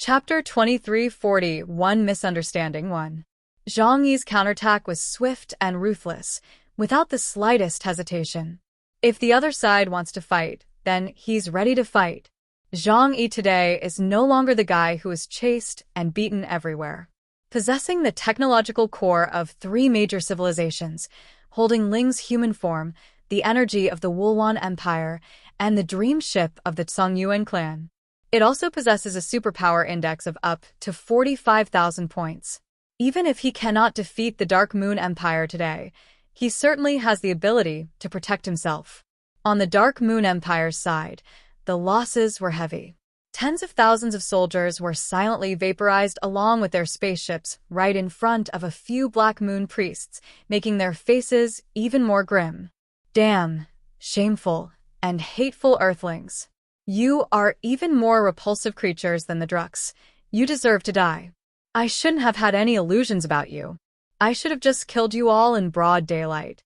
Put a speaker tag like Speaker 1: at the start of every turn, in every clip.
Speaker 1: Chapter 2341 Misunderstanding 1. Zhang Yi's counterattack was swift and ruthless, without the slightest hesitation. If the other side wants to fight, then he's ready to fight. Zhang Yi today is no longer the guy who is chased and beaten everywhere. Possessing the technological core of 3 major civilizations, holding Ling's human form, the energy of the Wulwan Empire, and the dream ship of the Songyuan clan. It also possesses a superpower index of up to 45,000 points. Even if he cannot defeat the Dark Moon Empire today, he certainly has the ability to protect himself. On the Dark Moon Empire's side, the losses were heavy. Tens of thousands of soldiers were silently vaporized along with their spaceships right in front of a few Black Moon priests, making their faces even more grim. Damn, shameful, and hateful Earthlings. You are even more repulsive creatures than the Drux. You deserve to die. I shouldn't have had any illusions about you. I should have just killed you all in broad daylight.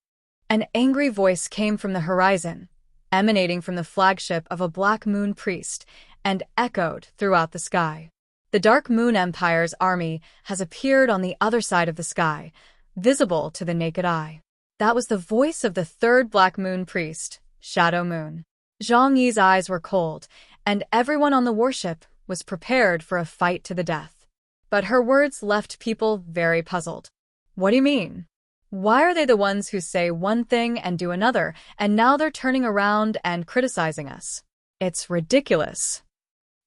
Speaker 1: An angry voice came from the horizon, emanating from the flagship of a Black Moon priest, and echoed throughout the sky. The Dark Moon Empire's army has appeared on the other side of the sky, visible to the naked eye. That was the voice of the 3rd Black Moon priest, Shadow Moon. Zhang Yi's eyes were cold, and everyone on the warship was prepared for a fight to the death. But her words left people very puzzled. What do you mean? Why are they the ones who say one thing and do another, and now they're turning around and criticizing us? It's ridiculous.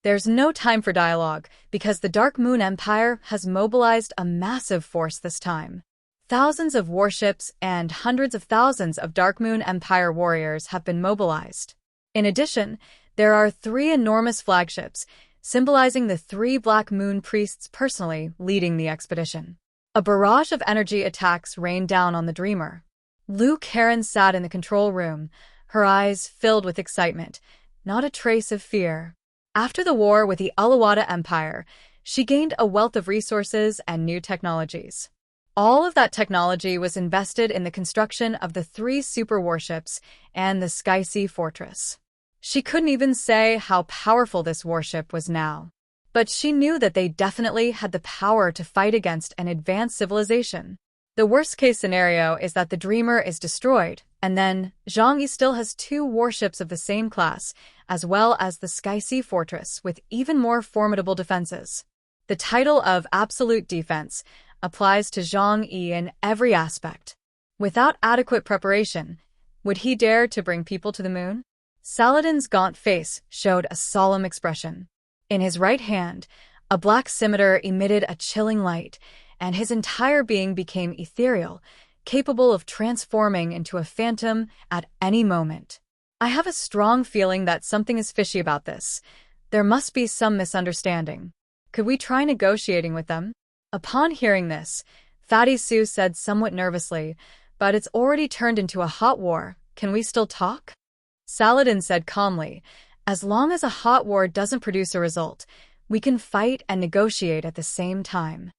Speaker 1: There's no time for dialogue, because the Dark Moon Empire has mobilized a massive force this time. Thousands of warships and hundreds of thousands of Dark Moon Empire warriors have been mobilized. In addition, there are 3 enormous flagships, symbolizing the 3 Black Moon priests personally leading the expedition. A barrage of energy attacks rained down on the Dreamer. Lu Karen sat in the control room, her eyes filled with excitement, not a trace of fear. After the war with the Alawada Empire, she gained a wealth of resources and new technologies. All of that technology was invested in the construction of the 3 super warships and the Sky Sea Fortress. She couldn't even say how powerful this warship was now. But she knew that they definitely had the power to fight against an advanced civilization. The worst-case scenario is that the Dreamer is destroyed, and then Zhang Yi still has 2 warships of the same class, as well as the Sky Sea Fortress with even more formidable defenses. The title of Absolute Defense applies to Zhang Yi in every aspect. Without adequate preparation, would he dare to bring people to the moon? Saladin's gaunt face showed a solemn expression. In his right hand, a black scimitar emitted a chilling light, and his entire being became ethereal, capable of transforming into a phantom at any moment. I have a strong feeling that something is fishy about this. There must be some misunderstanding. Could we try negotiating with them? Upon hearing this, Fatty Sue said somewhat nervously, but it's already turned into a hot war. Can we still talk? Saladin said calmly, as long as a hot war doesn't produce a result, we can fight and negotiate at the same time.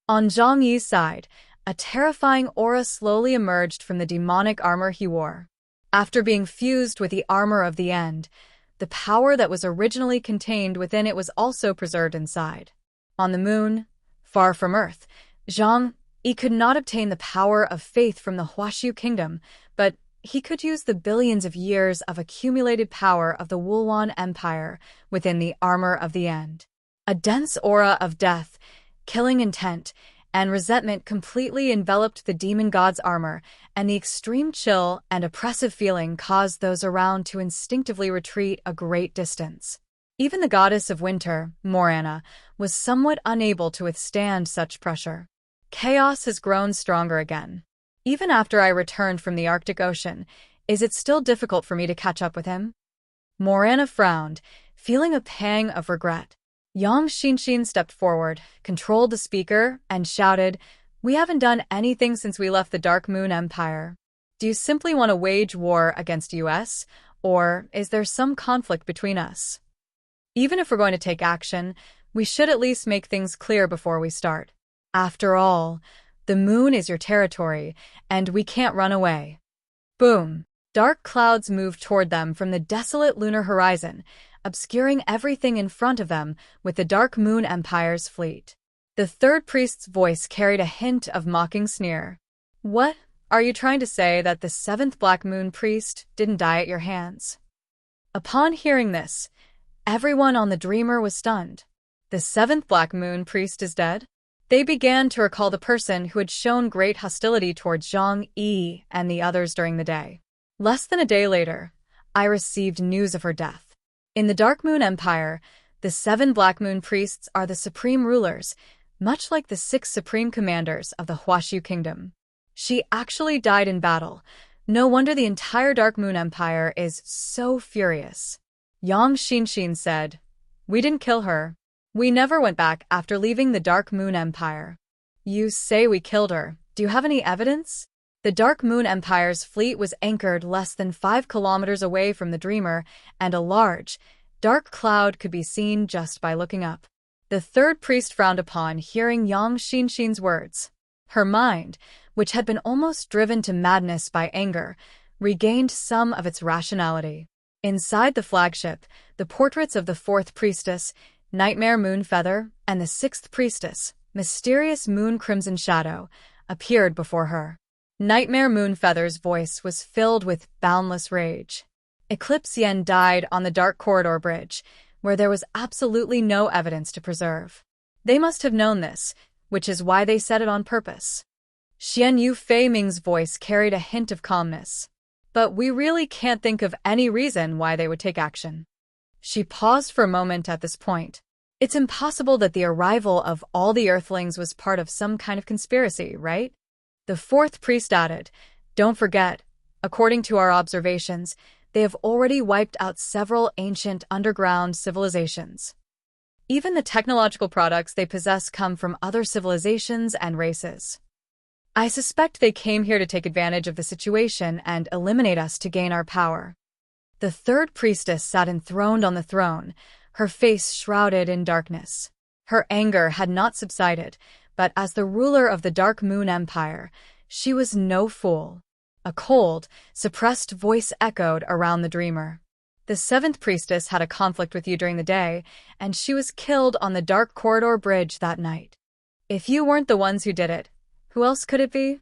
Speaker 1: On Zhang Yi's side, a terrifying aura slowly emerged from the demonic armor he wore. After being fused with the armor of the End, the power that was originally contained within it was also preserved inside. On the moon, far from Earth, Zhang Yi could not obtain the power of faith from the Huashu kingdom, but he could use the billions of years of accumulated power of the Wulwan Empire within the armor of the End. A dense aura of death, killing intent, and resentment completely enveloped the demon god's armor, and the extreme chill and oppressive feeling caused those around to instinctively retreat a great distance. Even the goddess of winter, Morana, was somewhat unable to withstand such pressure. Chaos has grown stronger again. Even after I returned from the Arctic Ocean, is it still difficult for me to catch up with him? Morana frowned, feeling a pang of regret. Yang Xinshin stepped forward, controlled the speaker, and shouted, "We haven't done anything since we left the Dark Moon Empire. Do you simply want to wage war against US, or is there some conflict between us? Even if we're going to take action, we should at least make things clear before we start. After all, the moon is your territory, and we can't run away." Boom! Dark clouds moved toward them from the desolate lunar horizon, obscuring everything in front of them with the Dark Moon Empire's fleet. The third priest's voice carried a hint of mocking sneer. What? Are you trying to say that the seventh Black Moon priest didn't die at your hands? Upon hearing this, everyone on the Dreamer was stunned. The seventh Black Moon priest is dead? They began to recall the person who had shown great hostility towards Zhang Yi and the others during the day. Less than a day later, I received news of her death. In the Dark Moon Empire, the 7 Black Moon priests are the supreme rulers, much like the 6 supreme commanders of the Huashu Kingdom. She actually died in battle. No wonder the entire Dark Moon Empire is so furious. Yang Xinxin said, "We didn't kill her. We never went back after leaving the Dark Moon Empire." You say we killed her. Do you have any evidence? The Dark Moon Empire's fleet was anchored less than 5 kilometers away from the Dreamer, and a large, dark cloud could be seen just by looking up. The third priest frowned upon hearing Yang Xinxin's words. Her mind, which had been almost driven to madness by anger, regained some of its rationality. Inside the flagship, the portraits of the 4th priestess, Nightmare Moonfeather, and the 6th priestess, Mysterious Moon Crimson Shadow, appeared before her. Nightmare Moonfeather's voice was filled with boundless rage. Eclipse Yen died on the Dark Corridor Bridge, where there was absolutely no evidence to preserve. They must have known this, which is why they said it on purpose. Xian Yu Fei Ming's voice carried a hint of calmness. But we really can't think of any reason why they would take action. She paused for a moment at this point. It's impossible that the arrival of all the Earthlings was part of some kind of conspiracy, right? The 4th priest added, "Don't forget, according to our observations, they have already wiped out several ancient underground civilizations. Even the technological products they possess come from other civilizations and races. I suspect they came here to take advantage of the situation and eliminate us to gain our power." The third priestess sat enthroned on the throne, her face shrouded in darkness. Her anger had not subsided, but as the ruler of the Dark Moon Empire, she was no fool. A cold, suppressed voice echoed around the Dreamer. "The 7th priestess had a conflict with you during the day, and she was killed on the Dark Corridor Bridge that night. If you weren't the ones who did it, who else could it be?"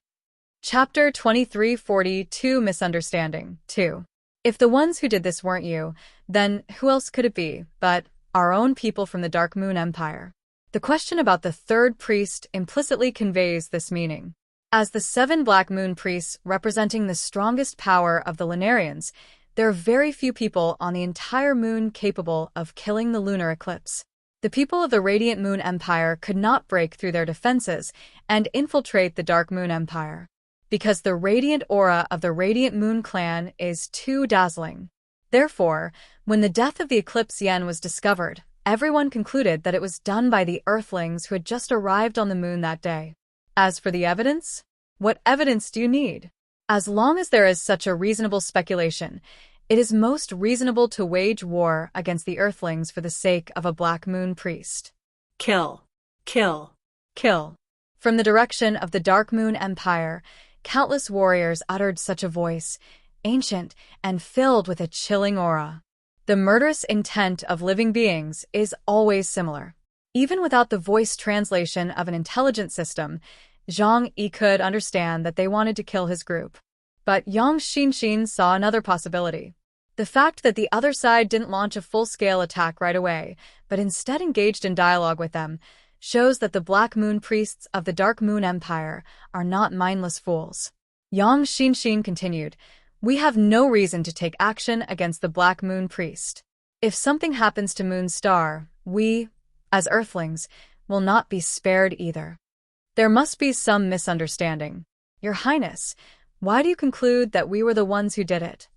Speaker 1: Chapter 2342 Misunderstanding 2. If the ones who did this weren't you, then who else could it be but our own people from the Dark Moon Empire? The question about the third priest implicitly conveys this meaning. As the 7 Black Moon priests representing the strongest power of the Lunarians, there are very few people on the entire moon capable of killing the lunar eclipse. The people of the Radiant Moon Empire could not break through their defenses and infiltrate the Dark Moon Empire, because the radiant aura of the Radiant Moon clan is too dazzling. Therefore, when the death of the Eclipse Yen was discovered, everyone concluded that it was done by the Earthlings who had just arrived on the moon that day. As for the evidence, what evidence do you need? As long as there is such a reasonable speculation, it is most reasonable to wage war against the Earthlings for the sake of a Black Moon priest. Kill, kill, kill. From the direction of the Dark Moon Empire, countless warriors uttered such a voice, ancient and filled with a chilling aura. The murderous intent of living beings is always similar. Even without the voice translation of an intelligent system, Zhang Yi could understand that they wanted to kill his group. But Yang Xinxin saw another possibility. The fact that the other side didn't launch a full-scale attack right away, but instead engaged in dialogue with them, shows that the Black Moon priests of the Dark Moon Empire are not mindless fools. Yang Xinxin continued, "We have no reason to take action against the Black Moon priest. If something happens to Moonstar, we, as Earthlings, will not be spared either. There must be some misunderstanding. Your Highness, why do you conclude that we were the ones who did it?"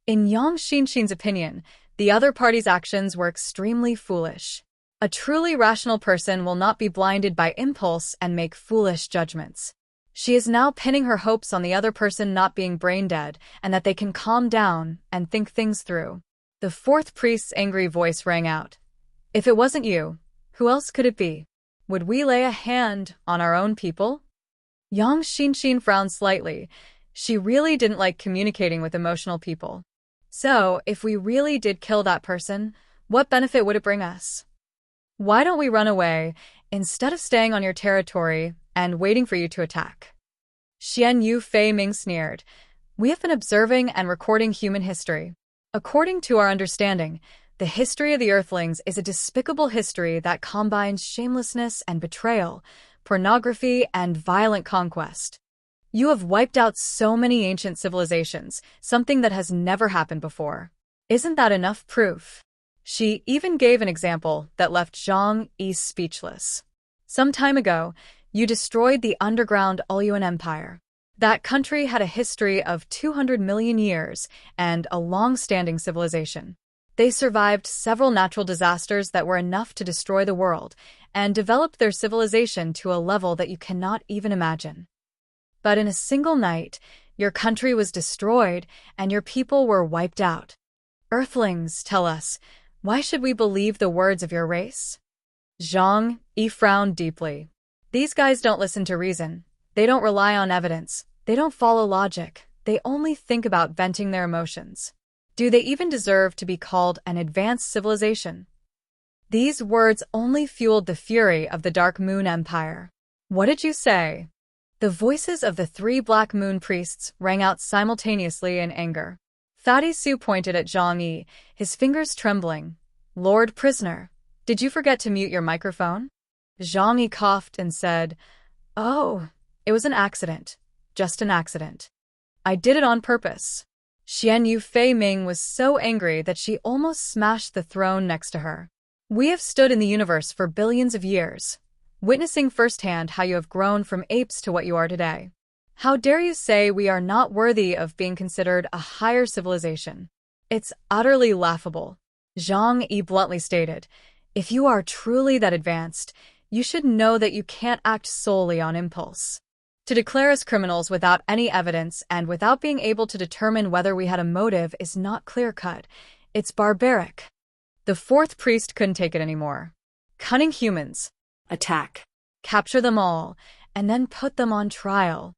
Speaker 1: In Yang Xinxin's opinion, the other party's actions were extremely foolish. A truly rational person will not be blinded by impulse and make foolish judgments. She is now pinning her hopes on the other person not being brain-dead and that they can calm down and think things through. The 4th priest's angry voice rang out. "If it wasn't you, who else could it be? Would we lay a hand on our own people?" Yang Xinxin frowned slightly. She really didn't like communicating with emotional people. "So, if we really did kill that person, What benefit would it bring us? Why don't we run away instead of staying on your territory and waiting for you to attack? Xian Yu Fei Ming sneered. We have been observing and recording human history. According to our understanding, the history of the Earthlings is a despicable history that combines shamelessness and betrayal, pornography and violent conquest. You have wiped out so many ancient civilizations, something that has never happened before. Isn't that enough proof? She even gave an example that left Zhang Yi speechless. Some time ago, you destroyed the underground Olyuan Empire. That country had a history of 200 million years and a long-standing civilization. They survived several natural disasters that were enough to destroy the world and developed their civilization to a level that you cannot even imagine. But in a single night, your country was destroyed and your people were wiped out. Earthlings, tell us, why should we believe the words of your race? Zhang Yi frowned deeply. These guys don't listen to reason. They don't rely on evidence. They don't follow logic. They only think about venting their emotions. Do they even deserve to be called an advanced civilization? These words only fueled the fury of the Dark Moon Empire. What did you say? The voices of the 3 Black Moon priests rang out simultaneously in anger. Fatty Su pointed at Zhang Yi, his fingers trembling. Lord Prisoner, did you forget to mute your microphone? Zhang Yi coughed and said, Oh, it was an accident. Just an accident. I did it on purpose. Xian Yu Fei Ming was so angry that she almost smashed the throne next to her. We have stood in the universe for billions of years, witnessing firsthand how you have grown from apes to what you are today. How dare you say we are not worthy of being considered a higher civilization? It's utterly laughable. Zhang Yi bluntly stated, if you are truly that advanced, you should know that you can't act solely on impulse. To declare us criminals without any evidence and without being able to determine whether we had a motive is not clear-cut. It's barbaric. The 4th priest couldn't take it anymore. Cunning humans. Attack. Capture them all, and then put them on trial.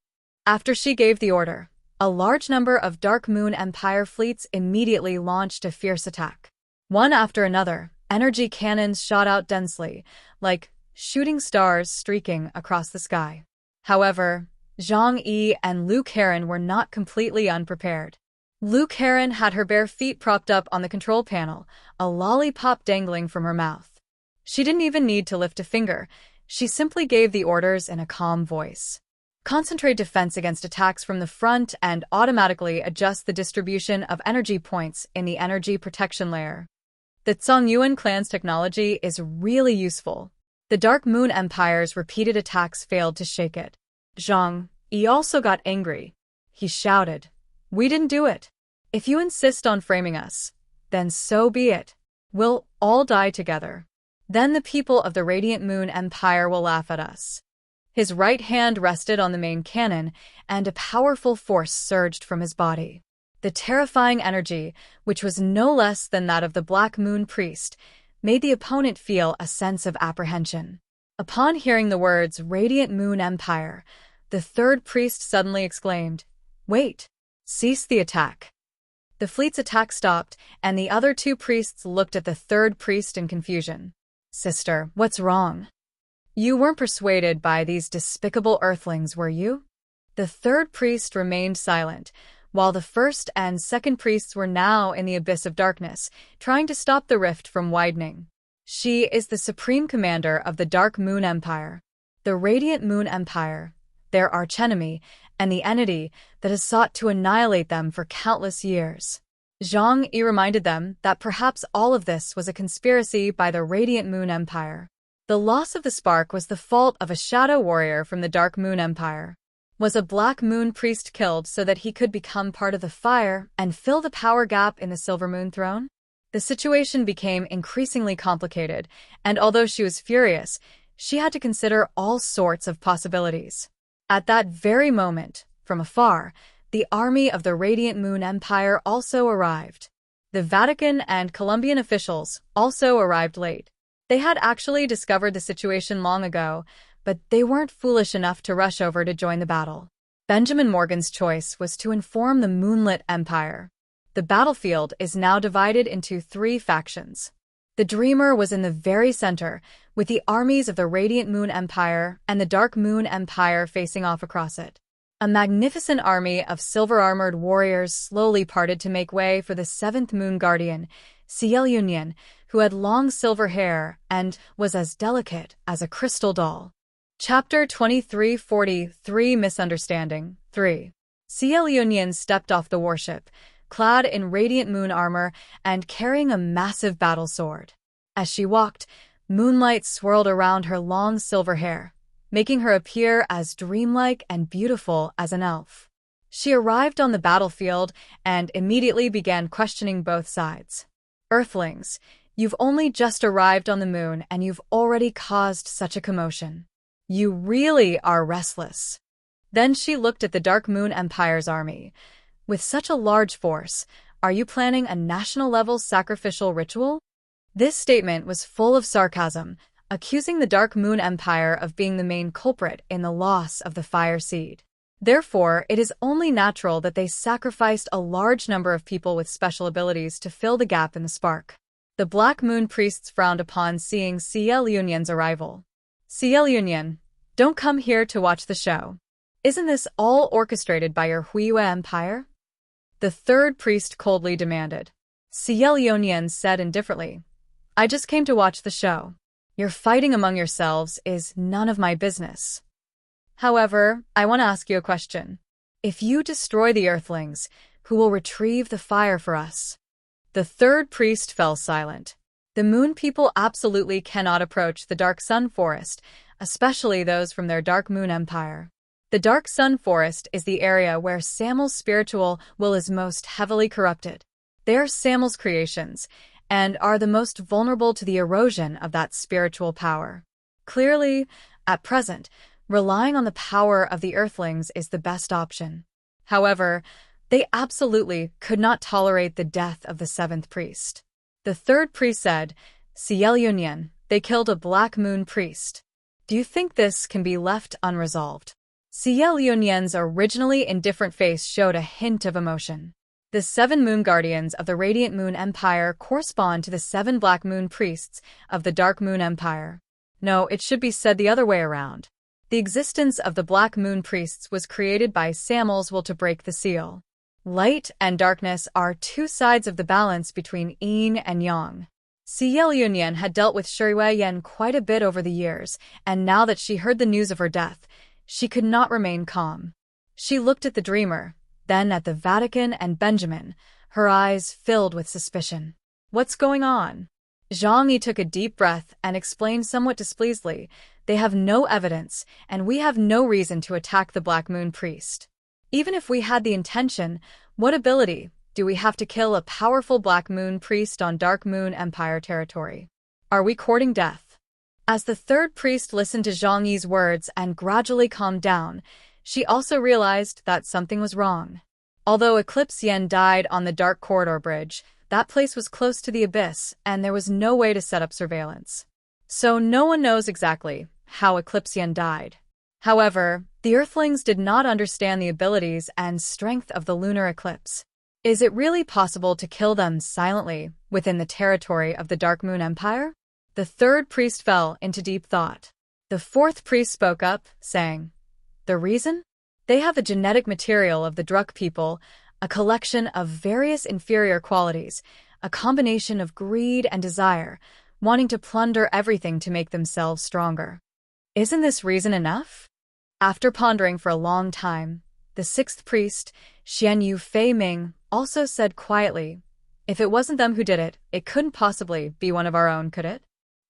Speaker 1: After she gave the order, a large number of Dark Moon Empire fleets immediately launched a fierce attack. One after another, energy cannons shot out densely, like shooting stars streaking across the sky. However, Zhang Yi and Lu Karen were not completely unprepared. Lu Karen had her bare feet propped up on the control panel, a lollipop dangling from her mouth. She didn't even need to lift a finger. She simply gave the orders in a calm voice. Concentrate defense against attacks from the front and automatically adjust the distribution of energy points in the energy protection layer. The Zongyuan clan's technology is really useful. The Dark Moon Empire's repeated attacks failed to shake it. Zhang Yi also got angry. He shouted, We didn't do it. If you insist on framing us, then so be it. We'll all die together. Then the people of the Radiant Moon Empire will laugh at us. His right hand rested on the main cannon, and a powerful force surged from his body. The terrifying energy, which was no less than that of the Black Moon Priest, made the opponent feel a sense of apprehension. Upon hearing the words Radiant Moon Empire, the 3rd priest suddenly exclaimed, Wait! Cease the attack! The fleet's attack stopped, and the other 2 priests looked at the 3rd priest in confusion. Sister, what's wrong? You weren't persuaded by these despicable earthlings, were you? The 3rd priest remained silent, while the 1st and 2nd priests were now in the abyss of darkness, trying to stop the rift from widening. She is the supreme commander of the Dark Moon Empire, the Radiant Moon Empire, their archenemy, and the entity that has sought to annihilate them for countless years. Zhang Yi reminded them that perhaps all of this was a conspiracy by the Radiant Moon Empire. The loss of the spark was the fault of a shadow warrior from the Dark Moon Empire. Was a Black Moon Priest killed so that he could become part of the fire and fill the power gap in the Silver Moon Throne? The situation became increasingly complicated, and although she was furious, she had to consider all sorts of possibilities. At that very moment, from afar, the army of the Radiant Moon Empire also arrived. The Vatican and Colombian officials also arrived late. They had actually discovered the situation long ago, but they weren't foolish enough to rush over to join the battle. Benjamin Morgan's choice was to inform the Moonlit Empire. The battlefield is now divided into 3 factions. The Dreamer was in the very center, with the armies of the Radiant Moon Empire and the Dark Moon Empire facing off across it. A magnificent army of silver-armored warriors slowly parted to make way for the seventh Moon Guardian, Ciel Union, who had long silver hair and was as delicate as a crystal doll. Chapter 2343 Misunderstanding 3. Ciel Union stepped off the warship, clad in radiant moon armor and carrying a massive battle sword. As she walked, moonlight swirled around her long silver hair, making her appear as dreamlike and beautiful as an elf. She arrived on the battlefield and immediately began questioning both sides. Earthlings, you've only just arrived on the moon and you've already caused such a commotion. You really are restless. Then she looked at the Dark Moon Empire's army. With such a large force, are you planning a national-level sacrificial ritual? This statement was full of sarcasm, accusing the Dark Moon Empire of being the main culprit in the loss of the Fire Seed. Therefore, it is only natural that they sacrificed a large number of people with special abilities to fill the gap in the spark. The Black Moon priests frowned upon seeing Ciel Union's arrival. Ciel Union, don't come here to watch the show. Isn't this all orchestrated by your Huiyue Empire? The third priest coldly demanded. Ciel Union said indifferently, I just came to watch the show. Your fighting among yourselves is none of my business. However, I want to ask you a question. If you destroy the Earthlings, who will retrieve the fire for us? The third priest fell silent. The Moon people absolutely cannot approach the Dark Sun Forest, especially those from their Dark Moon Empire. The Dark Sun Forest is the area where Samuel's spiritual will is most heavily corrupted. They are Samuel's creations, and are the most vulnerable to the erosion of that spiritual power. Clearly, at present, relying on the power of the Earthlings is the best option. However, they absolutely could not tolerate the death of the seventh priest. The third priest said, Ciel Union, they killed a Black Moon priest. Do you think this can be left unresolved? Ciel Union's originally indifferent face showed a hint of emotion. The 7 Moon Guardians of the Radiant Moon Empire correspond to the 7 Black Moon Priests of the Dark Moon Empire. No, it should be said the other way around. The existence of the Black Moon Priests was created by Samuel's will to break the seal. Light and darkness are 2 sides of the balance between yin and yang. Ciel Union had dealt with Shuiwei Yen quite a bit over the years, and now that she heard the news of her death, she could not remain calm. She looked at the Dreamer, then at the Vatican and Benjamin, her eyes filled with suspicion. What's going on? Zhang Yi took a deep breath and explained somewhat displeasedly, they have no evidence, and we have no reason to attack the Black Moon Priest. Even if we had the intention, what ability do we have to kill a powerful Black Moon Priest on Dark Moon Empire territory? Are we courting death? As the third priest listened to Zhang Yi's words and gradually calmed down, she also realized that something was wrong. Although Eclipse Yen died on the Dark Corridor Bridge, that place was close to the abyss and there was no way to set up surveillance. So no one knows exactly how Eclipse Yen died. However, the Earthlings did not understand the abilities and strength of the lunar eclipse. Is it really possible to kill them silently within the territory of the Dark Moon Empire? The third priest fell into deep thought. The fourth priest spoke up, saying, The reason? They have the genetic material of the Druk people, a collection of various inferior qualities, a combination of greed and desire, wanting to plunder everything to make themselves stronger. Isn't this reason enough? After pondering for a long time, the sixth priest, Xian Yu Fei Ming, also said quietly, If it wasn't them who did it, it couldn't possibly be one of our own, could it?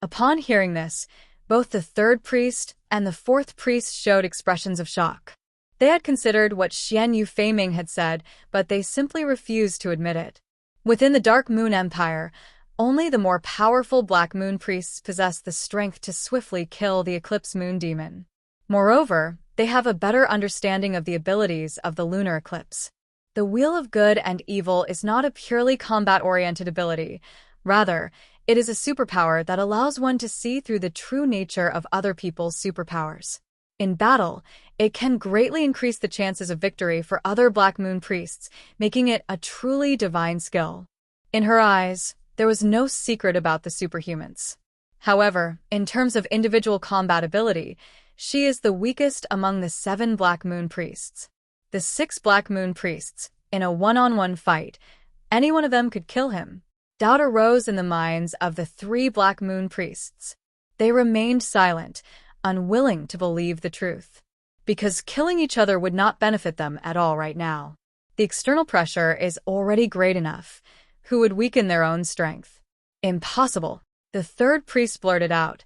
Speaker 1: Upon hearing this, both the third priest and the fourth priest showed expressions of shock. They had considered what Xian Yu Fei Ming had said, but they simply refused to admit it. Within the Dark Moon Empire, only the more powerful Black Moon priests possess the strength to swiftly kill the Eclipse Moon Demon. Moreover, they have a better understanding of the abilities of the lunar eclipse. The Wheel of Good and Evil is not a purely combat-oriented ability. Rather, it is a superpower that allows one to see through the true nature of other people's superpowers. In battle, it can greatly increase the chances of victory for other Black Moon priests, making it a truly divine skill. In her eyes, There was no secret about the superhumans. However, in terms of individual combat ability, she is the weakest among the 7 Black Moon Priests. The 6 Black Moon Priests, in a one-on-one fight, any one of them could kill him. Doubt arose in the minds of the 3 Black Moon Priests. They remained silent, unwilling to believe the truth. Because killing each other would not benefit them at all right now. The external pressure is already great enough. Who would weaken their own strength? Impossible. The 3rd priest blurted out,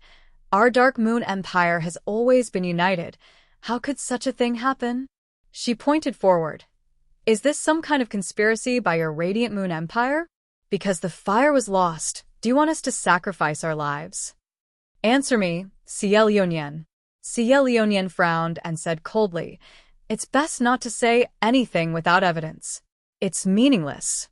Speaker 1: "Our Dark Moon Empire has always been united. How could such a thing happen?" She pointed forward. "Is this some kind of conspiracy by your Radiant Moon Empire? Because the fire was lost, do you want us to sacrifice our lives?" "Answer me, Ciel Yonyen." Ciel Yonyen frowned and said coldly, "It's best not to say anything without evidence. It's meaningless."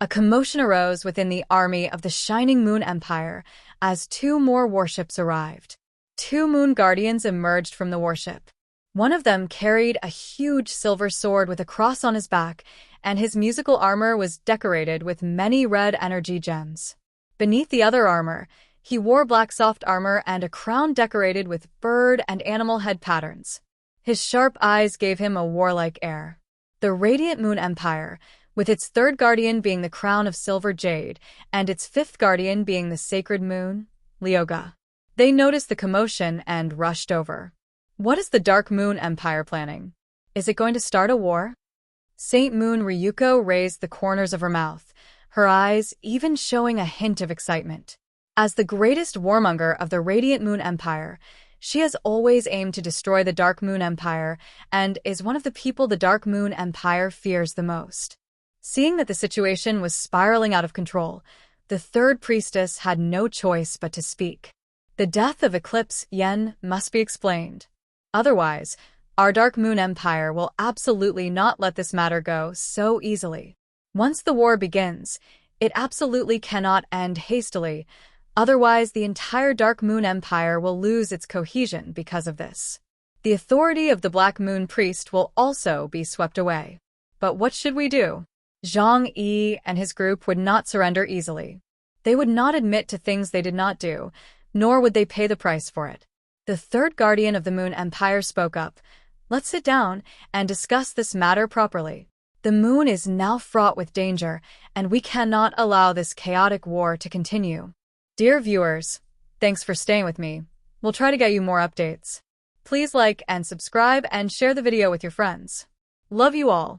Speaker 1: A commotion arose within the army of the Shining Moon Empire as 2 more warships arrived. 2 Moon Guardians emerged from the warship. One of them carried a huge silver sword with a cross on his back, and his musical armor was decorated with many red energy gems. Beneath the other armor, he wore black soft armor and a crown decorated with bird and animal head patterns. His sharp eyes gave him a warlike air. The Radiant Moon Empire, with its 3rd guardian being the crown of silver jade, and its 5th guardian being the sacred moon, Lyoga. They noticed the commotion and rushed over. What is the Dark Moon Empire planning? Is it going to start a war? Saint Moon Ryuko raised the corners of her mouth, her eyes even showing a hint of excitement. As the greatest warmonger of the Radiant Moon Empire, she has always aimed to destroy the Dark Moon Empire and is one of the people the Dark Moon Empire fears the most. Seeing that the situation was spiraling out of control, the 3rd priestess had no choice but to speak. The death of Eclipse Yen must be explained. Otherwise, our Dark Moon Empire will absolutely not let this matter go so easily. Once the war begins, it absolutely cannot end hastily, otherwise the entire Dark Moon Empire will lose its cohesion because of this. The authority of the Black Moon Priest will also be swept away. But what should we do? Zhang Yi and his group would not surrender easily. They would not admit to things they did not do, nor would they pay the price for it. The 3rd guardian of the Moon Empire spoke up. "Let's sit down and discuss this matter properly. The moon is now fraught with danger, and we cannot allow this chaotic war to continue." Dear viewers, thanks for staying with me. We'll try to get you more updates. Please like and subscribe and share the video with your friends. Love you all.